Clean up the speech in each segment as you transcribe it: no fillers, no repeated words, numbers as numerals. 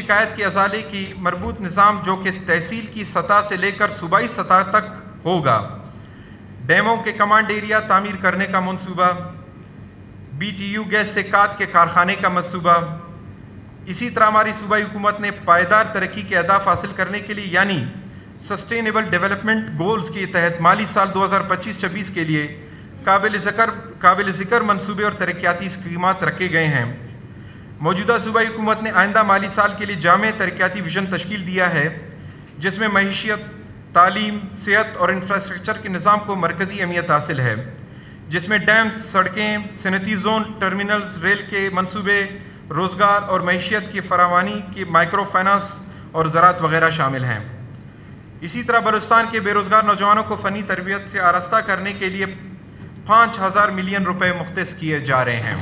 شکایت کے ازالے کی مربوط نظام جو کہ تحصیل کی سطح سے لے کر صوبائی سطح تک ہوگا، ڈیموں کے کمانڈ ایریا تعمیر کرنے کا منصوبہ، بی ٹی یو گیس سے کات کے کارخانے کا منصوبہ۔ اسی طرح ہماری صوبائی حکومت نے پائیدار ترقی کے اہداف حاصل کرنے کے لیے یعنی سسٹینیبل ڈیولپمنٹ گولز کے تحت مالی سال 2025-26 کے لیے قابل ذکر منصوبے اور ترقیاتی اسکیمات رکھے گئے ہیں۔ موجودہ صوبائی حکومت نے آئندہ مالی سال کے لیے جامع ترقیاتی ویژن تشکیل دیا ہے، جس میں معیشت، تعلیم، صحت اور انفراسٹرکچر کے نظام کو مرکزی اہمیت حاصل ہے، جس میں ڈیم، سڑکیں، صنعتی زون، ٹرمینلز، ریل کے منصوبے، روزگار اور معیشت کی فراوانی کی مائکرو فائنانس اور زراعت وغیرہ شامل ہیں۔ اسی طرح بلوچستان کے بے روزگار نوجوانوں کو فنی تربیت سے آراستہ کرنے کے لیے 5,000 ملین روپے مختص کیے جا رہے ہیں۔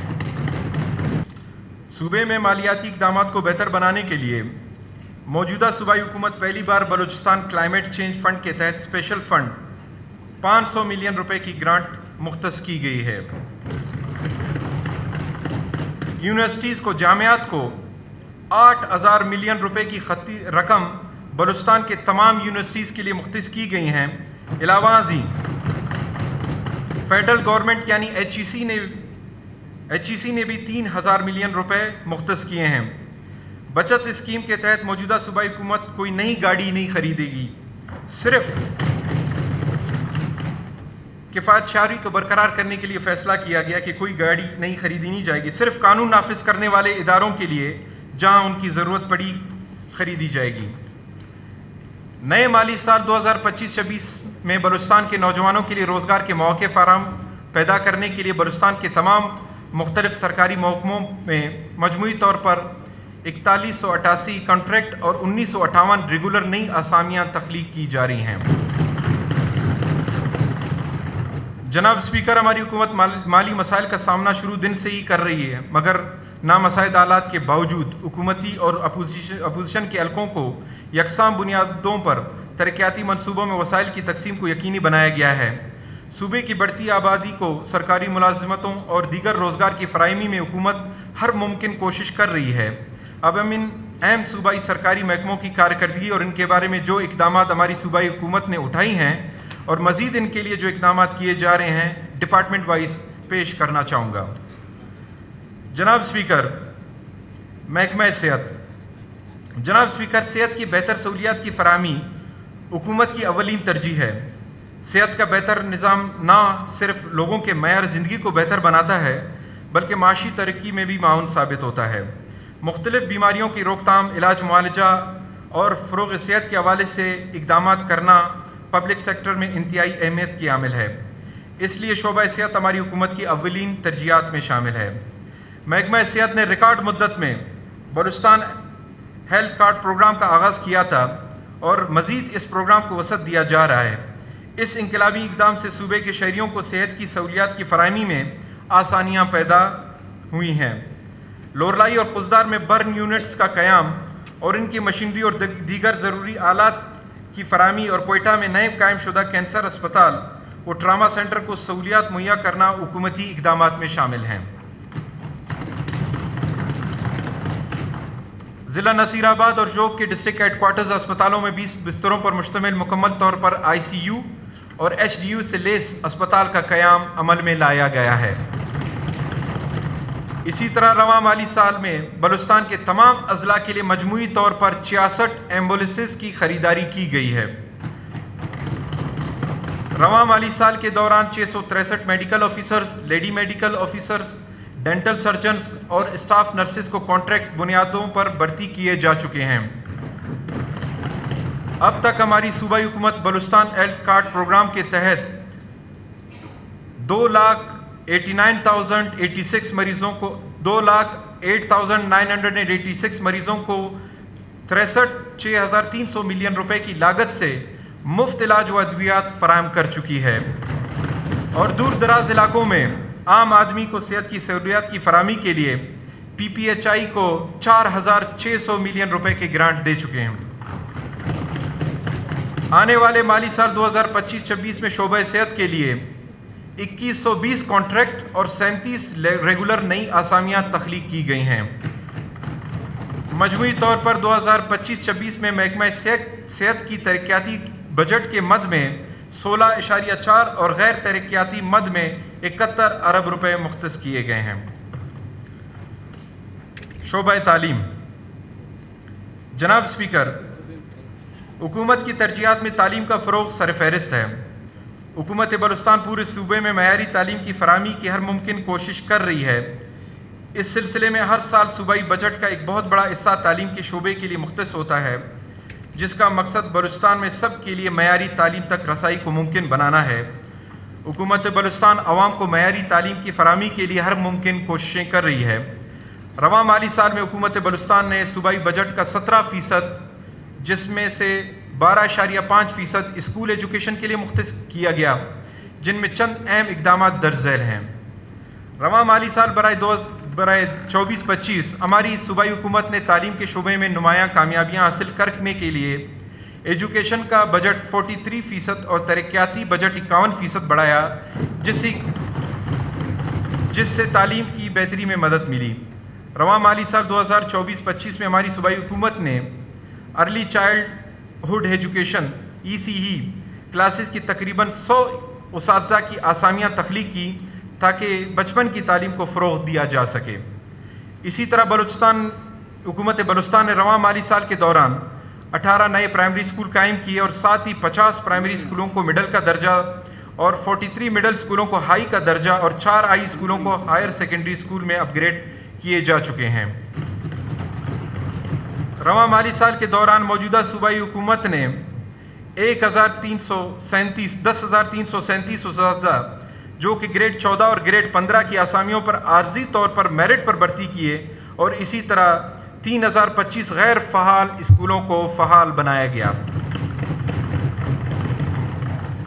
صوبے میں مالیاتی اقدامات کو بہتر بنانے کے لیے موجودہ صوبائی حکومت پہلی بار بلوچستان کلائمیٹ چینج فنڈ کے تحت اسپیشل فنڈ 500 ملین روپے کی گرانٹ مختص کی گئی ہے۔ یونیورسٹیز کو، جامعات کو 8,000 ملین روپے کی خطی رقم بلوچستان کے تمام یونیورسٹیز کے لیے مختص کی گئی ہیں۔ علاوہ ازیں فیڈرل گورنمنٹ یعنی ایچ ای سی نے بھی 3,000 ملین روپے مختص کیے ہیں۔ بچت اسکیم کے تحت موجودہ صوبائی حکومت کوئی نئی گاڑی نہیں خریدے گی، صرف کفایت شعاری کو برقرار کرنے کے لیے فیصلہ کیا گیا کہ کوئی گاڑی نہیں خریدی نہیں جائے گی، صرف قانون نافذ کرنے والے اداروں کے لیے جہاں ان کی ضرورت پڑی خریدی جائے گی۔ نئے مالی سال 2025-26 میں بلوچستان کے نوجوانوں کے لیے روزگار کے مواقع فراہم پیدا کرنے کے لیے بلوچستان کے تمام مختلف سرکاری محکموں میں مجموعی طور پر 4188 کانٹریکٹ اور 1958 ریگولر نئی اسامیاں تخلیق کی جا رہی ہیں۔ جناب اسپیکر، ہماری حکومت مالی مسائل کا سامنا شروع دن سے ہی کر رہی ہے، مگر نامساعد حالات کے باوجود حکومتی اور اپوزیشن کے حلقوں کو یکساں بنیادوں پر ترقیاتی منصوبوں میں وسائل کی تقسیم کو یقینی بنایا گیا ہے۔ صوبے کی بڑھتی آبادی کو سرکاری ملازمتوں اور دیگر روزگار کی فراہمی میں حکومت ہر ممکن کوشش کر رہی ہے۔ اب ہم ان اہم صوبائی سرکاری محکموں کی کارکردگی اور ان کے بارے میں جو اقدامات ہماری صوبائی حکومت نے اٹھائی ہیں اور مزید ان کے لیے جو اقدامات کیے جا رہے ہیں ڈپارٹمنٹ وائز پیش کرنا چاہوں گا۔ جناب اسپیکر، محکمہ صحت۔ جناب اسپیکر، صحت کی بہتر سہولیات کی فراہمی حکومت کی اولین ترجیح ہے۔ صحت کا بہتر نظام نہ صرف لوگوں کے معیار زندگی کو بہتر بناتا ہے بلکہ معاشی ترقی میں بھی معاون ثابت ہوتا ہے۔ مختلف بیماریوں کی روک تھام، علاج، معالجہ اور فروغ صحت کے حوالے سے اقدامات کرنا پبلک سیکٹر میں انتہائی اہمیت کی حامل ہے، اس لیے شعبہ صحت ہماری حکومت کی اولین ترجیحات میں شامل ہے۔ محکمہ صحت نے ریکارڈ مدت میں بلوچستان ہیلتھ کارڈ پروگرام کا آغاز کیا تھا اور مزید اس پروگرام کو وسعت دیا جا رہا ہے۔ اس انقلابی اقدام سے صوبے کے شہریوں کو صحت کی سہولیات کی فراہمی میں آسانیاں پیدا ہوئی ہیں۔ لورلائی اور قزدار میں برن یونٹس کا قیام اور ان کی مشینری اور دیگر ضروری آلات کی فراہمی اور کوئٹہ میں نئے قائم شدہ کینسر اسپتال اور ٹراما سینٹر کو سہولیات مہیا کرنا حکومتی اقدامات میں شامل ہیں۔ ضلع نصیر آباد اور جوگ کے ڈسٹرکٹ ہیڈ کوارٹرز اسپتالوں میں 20 بستروں پر مشتمل مکمل طور پر آئی سی یو اور ایچ ڈی یو سے لیس اسپتال کا قیام عمل میں لایا گیا ہے۔ اسی طرح رواں مالی سال میں بلوچستان کے تمام اضلاع کے لیے مجموعی طور پر 66 ایمبولینسز کی خریداری کی گئی ہے۔ رواں مالی سال کے دوران 663 medical officers, lady medical officers, dental surgeons اور اسٹاف نرسز کو کانٹریکٹ بنیادوں پر بھرتی کیے جا چکے ہیں۔ اب تک ہماری صوبائی حکومت بلوچستان ہیلتھ کارڈ پروگرام کے تحت 2,89,086 مریضوں کو 2,08,986 مریضوں کو 63,300 ملین روپے کی لاگت سے مفت علاج و ادویات فراہم کر چکی ہے اور دور دراز علاقوں میں عام آدمی کو صحت کی سہولیات کی فراہمی کے لیے پی پی ایچ آئی کو 4,600 ملین روپے کے گرانٹ دے چکے ہیں۔ آنے والے مالی سال 2025-26 میں شعبہ صحت کے لیے 2120 کانٹریکٹ اور 37 ریگولر نئی اسامیاں تخلیق کی گئی ہیں۔ مجموعی طور پر 2025-26 میں محکمہ صحت کی ترقیاتی بجٹ کے مد میں 16.4 اور غیر ترقیاتی مد میں 71 ارب روپے مختص کیے گئے ہیں۔ شعبہ تعلیم۔ جناب اسپیکر، حکومت کی ترجیحات میں تعلیم کا فروغ سرفہرست ہے۔ حکومت بلوچستان پورے صوبے میں معیاری تعلیم کی فراہمی کی ہر ممکن کوشش کر رہی ہے۔ اس سلسلے میں ہر سال صوبائی بجٹ کا ایک بہت بڑا حصہ تعلیم کے شعبے کے لیے مختص ہوتا ہے، جس کا مقصد بلوچستان میں سب کے لیے معیاری تعلیم تک رسائی کو ممکن بنانا ہے۔ حکومت بلوچستان عوام کو معیاری تعلیم کی فراہمی کے لیے ہر ممکن کوششیں کر رہی ہے۔ رواں مالی سال میں حکومت بلوچستان نے صوبائی بجٹ کا 17%، جس میں سے 12.5% اسکول ایجوکیشن کے لیے مختص کیا گیا، جن میں چند اہم اقدامات درج ذیل ہیں۔ رواں مالی سال برائے 24-25 ہماری صوبائی حکومت نے تعلیم کے شعبے میں نمایاں کامیابیاں حاصل کرنے کے لیے ایجوکیشن کا بجٹ 43% اور ترقیاتی بجٹ 51% بڑھایا، جس سے تعلیم کی بہتری میں مدد ملی۔ رواں مالی سال 2024-25 میں ہماری صوبائی حکومت نے early childhood education ECE classes کی تقریباً 100 اساتذہ کی آسامیاں تخلیق کی تاکہ بچپن کی تعلیم کو فروغ دیا جا سکے۔ اسی طرح حکومت بلوچستان نے رواں مالی سال کے دوران 18 نئے پرائمری اسکول قائم کیے اور ساتھ ہی 50 پرائمری اسکولوں کو مڈل کا درجہ اور 43 مڈل اسکولوں کو ہائی کا درجہ اور 4 ہائی اسکولوں کو ہائر سیکنڈری اسکول میں اپ گریڈ کیے جا چکے ہیں۔ رواں مالی سال کے دوران موجودہ صوبائی حکومت نے 10,337 اساتذہ جو کہ گریڈ 14 اور گریڈ 15 کی آسامیوں پر عارضی طور پر میرٹ پر بھرتی کیے اور اسی طرح 3,025 غیر فعال اسکولوں کو فعال بنایا گیا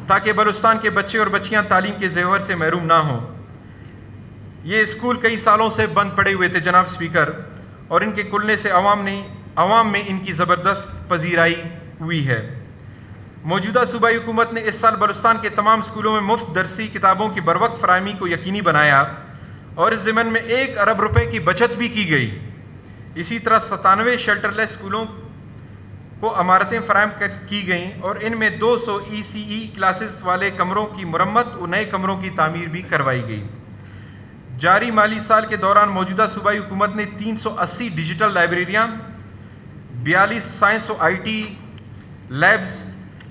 تاکہ بلوچستان کے بچے اور بچیاں تعلیم کے زیور سے محروم نہ ہوں۔ یہ اسکول کئی سالوں سے بند پڑے ہوئے تھے جناب اسپیکر، اور ان کے کھلنے سے عوام میں ان کی زبردست پذیرائی ہوئی ہے۔ موجودہ صوبائی حکومت نے اس سال بلوچستان کے تمام اسکولوں میں مفت درسی کتابوں کی بروقت فراہمی کو یقینی بنایا اور اس ضمن میں 1 ارب روپے کی بچت بھی کی گئی۔ اسی طرح 97 شیلٹر لیس اسکولوں کو عمارتیں فراہم کی گئیں اور ان میں 200 ECE کلاسز والے کمروں کی مرمت اور نئے کمروں کی تعمیر بھی کروائی گئی۔ جاری مالی سال کے دوران موجودہ صوبائی حکومت نے 380 ڈیجیٹل لائبریریاں، 42 سائنس و IT لیبز،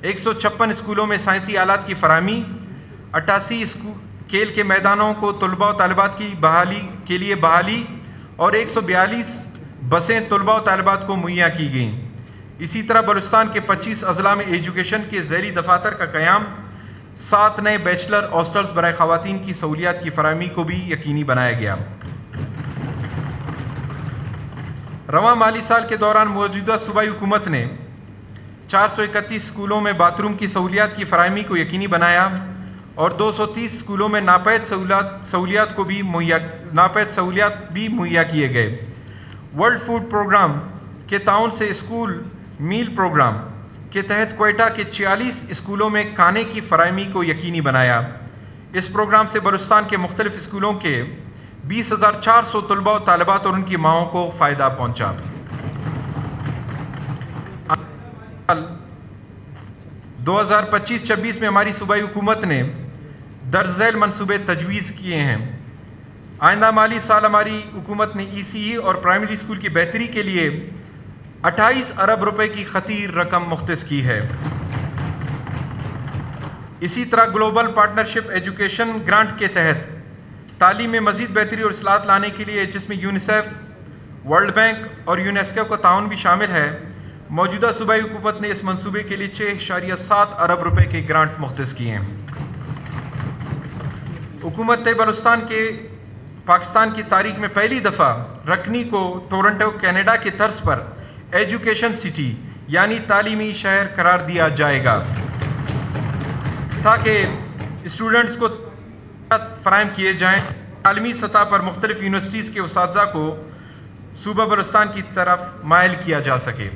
156 اسکولوں میں سائنسی آلات کی فراہمی، 88 کھیل کے میدانوں کو طلباء و طالبات کی بحالی کے لیے بحالی اور 142 بسیں طلباء و طالبات کو مہیا کی گئیں۔ اسی طرح بلوچستان کے 25 اضلاع میں ایجوکیشن کے ذیلی دفاتر کا قیام، 7 نئے بیچلر ہاسٹلز برائے خواتین کی سہولیات کی فراہمی کو بھی یقینی بنایا گیا۔ رواں مالی سال کے دوران موجودہ صوبائی حکومت نے 431 اسکولوں میں باتھ روم کی سہولیات کی فراہمی کو یقینی بنایا اور 230 اسکولوں میں ناپید سہولیات بھی مہیا کیے گئے۔ ورلڈ فوڈ پروگرام کے تعاون سے اسکول میل پروگرام کے تحت کوئٹہ کے 46 اسکولوں میں کھانے کی فراہمی کو یقینی بنایا۔ اس پروگرام سے بلوچستان کے مختلف اسکولوں کے 20,400 طلباء و طالبات اور ان کی ماؤں کو فائدہ پہنچا۔ 2025-26 میں ہماری صوبائی حکومت نے درج ذیل منصوبے تجویز کیے ہیں۔ آئندہ مالی سال ہماری حکومت نے ECE اور پرائمری اسکول کی بہتری کے لیے 28 ارب روپے کی خطیر رقم مختص کی ہے۔ اسی طرح گلوبل پارٹنرشپ ایجوکیشن گرانٹ کے تحت تعلیم میں مزید بہتری اور اصلاحات لانے کے لیے، جس میں یونیسیف، ورلڈ بینک اور یونیسکو کا تعاون بھی شامل ہے، موجودہ صوبائی حکومت نے اس منصوبے کے لیے 6.7 ارب روپے کے گرانٹ مختص کیے ہیں۔ حکومت بلوچستان کے پاکستان کی تاریخ میں پہلی دفعہ رکنی کو ٹورنٹو کینیڈا کے طرز پر ایجوکیشن سٹی یعنی تعلیمی شہر قرار دیا جائے گا تاکہ اسٹوڈنٹس کو فراہم کیے جائیں۔ عالمی سطح پر مختلف یونیورسٹیز کے اساتذہ کو صوبہ بلوچستان کی طرف مائل کیا جا سکے۔